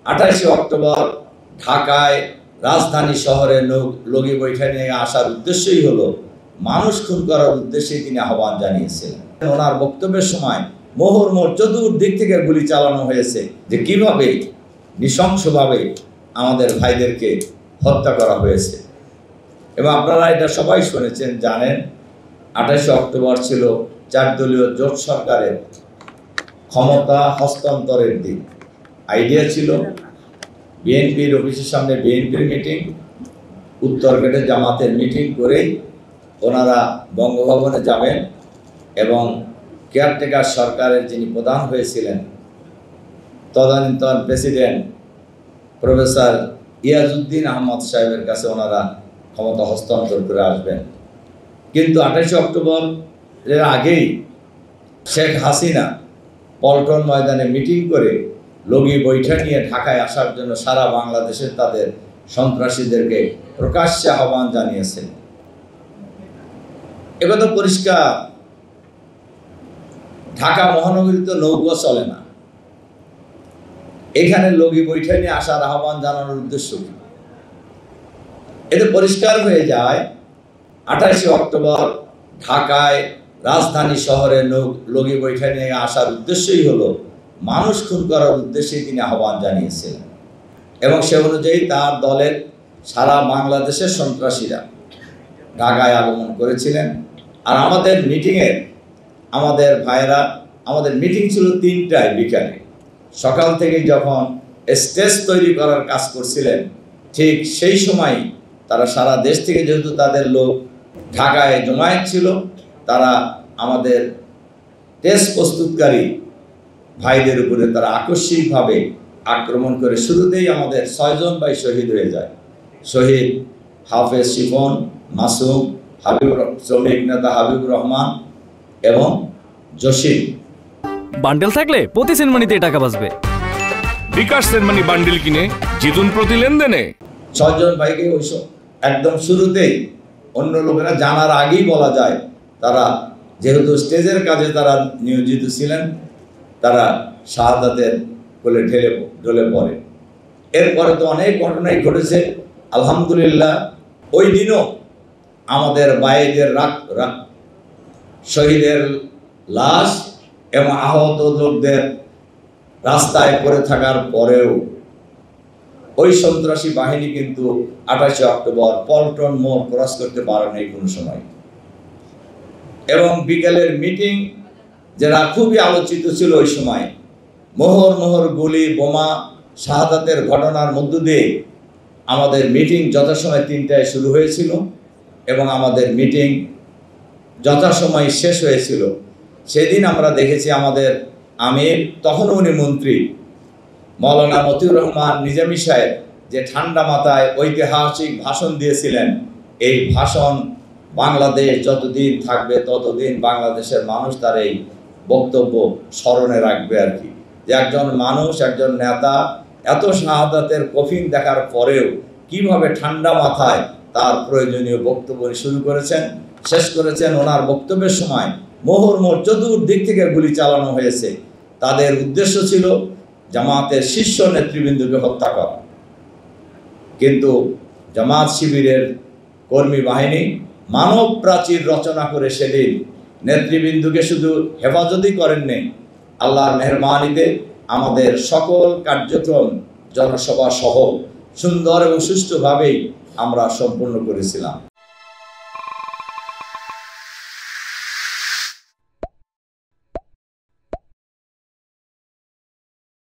28 October ঢাকায় রাজধানী শহরে লগি বৈঠা নিয়ে আসার উদ্দেশ্যই হলো মানুষ খুন করার উদ্দেশ্যেই তিনি আহ্বান জানিয়েছিলেন। ওনার বক্তব্যের সময় মোহর চতুর্দিক থেকে গুলি চালানো হয়েছে যে কিভাবে নৃশংসভাবে আমাদের ভাইদেরকে হত্যা করা হয়েছে। এবং আপনারা এটা সবাই শুনেছেন, জানেন 28 অক্টোবর ছিল 4 দলীয় জোট সরকারের ক্ষমতা হস্তান্তরের দিন। আইডিয়া ছিল বিএনপির অফিসের সামনে বিএনপির মিটিং, উত্তরগেটে জামাতের মিটিং করেই ওনারা বঙ্গভবনে যাবেন এবং কেয়ারটেকার সরকারের যিনি প্রধান হয়েছিলেন তদানীন্তন প্রেসিডেন্ট প্রফেসর ইয়াজউদ্দিন আহমদ সাহেবের কাছে ওনারা ক্ষমতা হস্তান্তর করে আসবেন। কিন্তু 28 অক্টোবর এর আগেই শেখ হাসিনা পল্টন ময়দানে মিটিং করে লগি বৈঠা নিয়ে ঢাকায় আসার জন্য সারা বাংলাদেশের তাদের সন্ত্রাসীদেরকে প্রকাশ্যে আহ্বান জানিয়েছেন। একথা পরিষ্কার, ঢাকা মহানগরীতে নৌকা চলে না, এখানে লগি বৈঠা নিয়ে আসার আহ্বান জানানোর উদ্দেশ্য কি? এতে পরিষ্কার হয়ে যায় 28 অক্টোবর ঢাকায় রাজধানী শহরে লগি বৈঠা নিয়ে আসার উদ্দেশ্যই হলো মানুষ খুন করার উদ্দেশ্যেই তিনি আহ্বান জানিয়েছিলেন। এবং সে অনুযায়ী তার দলের সারা বাংলাদেশের সন্ত্রাসীরা ঢাকায় আগমন করেছিলেন। আর আমাদের মিটিংয়ে আমাদের ভাইরা, আমাদের মিটিং ছিল 3টায় বিকালে, সকাল থেকে যখন স্টেজ তৈরি করার কাজ করছিলেন ঠিক সেই সময় তারা সারা দেশ থেকে, যেহেতু তাদের লোক ঢাকায় জমায়েত ছিল, তারা আমাদের টেস্ট প্রস্তুতকারী ভাইদের উপরে তারা আকস্মিকভাবে আক্রমণ করে শুরুতেই আমাদের 6 জন ভাই শহীদ হয়ে যায়। শহীদ হাফেজ শিফন, মাসুম, শ্রমিক নেতা হাবিবুর রহমান এবং জসিম। বান্ডেল থাকলে প্রতি সেনমানিতে টাকা বাঁচবে। বিকাশ সেনমানি বান্ডেল কিনে জিতুন প্রতি লেনদেনে। 6 জন ভাইকে ওইসব একদম শুরুতেই অন্য লোকেরা জানার আগেই বলা যায় তারা যেহেতু স্টেজের কাজে তারা নিয়োজিত ছিলেন, তারা শাহাদাতের কোলে ঢলে পড়ে। এরপরে তো অনেক ঘটনাই ঘটেছে আলহামদুলিল্লাহ। ওই দিনও আমাদের ভাইদের শহীদের লাশ এবং আহত লোকদের রাস্তায় পড়ে থাকার পরেও ওই সন্ত্রাসী বাহিনী কিন্তু 28 অক্টোবর পল্টন মোড় ক্রস করতে পারেনি কোনো সময়। এবং বিকেলের মিটিং যারা খুবই আলোচিত ছিল ওই সময়, মোহর গুলি বোমা শাহাদাতের ঘটনার মধ্য দিয়ে আমাদের মিটিং যথাসময় 3টায় শুরু হয়েছিল এবং আমাদের মিটিং যথাসময় শেষ হয়েছিল। সেদিন আমরা দেখেছি আমাদের আমির, তখন উনি মন্ত্রী, মৌলানা মতিউর রহমান নিজামী সাহেব যে ঠান্ডা মাথায় ঐতিহাসিক ভাষণ দিয়েছিলেন, এই ভাষণ বাংলাদেশ যতদিন থাকবে ততদিন বাংলাদেশের মানুষ তার এই বক্তব্য স্মরণে রাখবে আর কি, যে একজন মানুষ, একজন নেতা এত শাহাদাতের কফিন দেখার পরেও কিভাবে ঠান্ডা মাথায় তার প্রয়োজনীয় বক্তব্য শুরু করেছেন, শেষ করেছেন। ওনার বক্তব্যের সময় মোহর চতুর্দিক থেকে গুলি চালানো হয়েছে। তাদের উদ্দেশ্য ছিল জামাতের শীর্ষ নেতৃবৃন্দকে হত্যা করা, কিন্তু জামাত শিবিরের কর্মী বাহিনী মানব প্রাচীর রচনা করে সেদিন নেতৃবৃন্দকে শুধু হেফাজতই করেননি, আল্লাহর মেহরবানিতে আমাদের সকল কার্যক্রম জনসভা সহ সুন্দর এবং সুষ্ঠুভাবেই আমরা সম্পূর্ণ করেছিলাম।